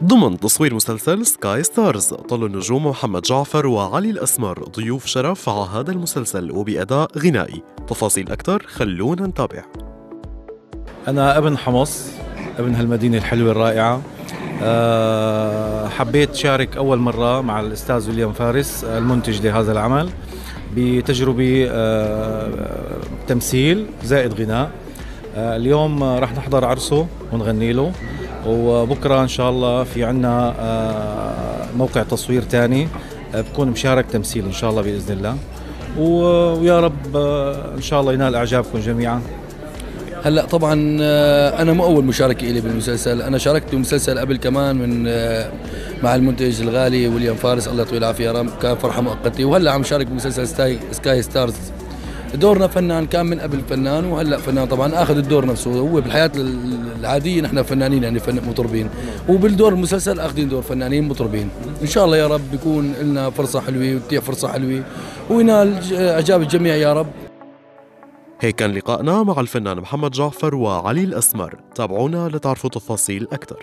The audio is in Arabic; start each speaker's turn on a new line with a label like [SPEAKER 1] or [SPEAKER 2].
[SPEAKER 1] ضمن تصوير مسلسل سكاي ستارز، طل النجوم محمد جعفر وعلي الأسمر ضيوف شرف على هذا المسلسل وبأداء غنائي. تفاصيل أكثر خلونا نتابع.
[SPEAKER 2] أنا ابن حمص، ابن هالمدينة الحلوة الرائعة. حبيت شارك أول مرة مع الأستاذ ويليام فارس المنتج لهذا العمل بتجربة تمثيل زائد غناء. اليوم رح نحضر عرسه ونغني له، وبكرة إن شاء الله في عنا موقع تصوير تاني بكون مشارك تمثيل إن شاء الله بإذن الله، ويا رب إن شاء الله ينال إعجابكم جميعا.
[SPEAKER 3] هلا طبعا انا مو اول مشاركه لي بالمسلسل، انا شاركت بالمسلسل قبل كمان من مع المنتج الغالي ويليام فارس الله يطول العافيه يا رب، كان فرحه مؤقته. وهلا عم شارك بمسلسل سكاي ستارز. دورنا فنان، كان من قبل فنان وهلا فنان، طبعا اخذ الدور نفسه. هو بالحياه العاديه نحن فنانين يعني مطربين، وبالدور المسلسل اخذين دور فنانين مطربين. ان شاء الله يا رب يكون لنا فرصه حلوه وتتيح فرصه حلوه وينال اعجاب الجميع يا رب.
[SPEAKER 1] هيك كان لقائنا مع الفنان محمد جعفر وعلي الأسمر. تابعونا لتعرفوا تفاصيل أكثر.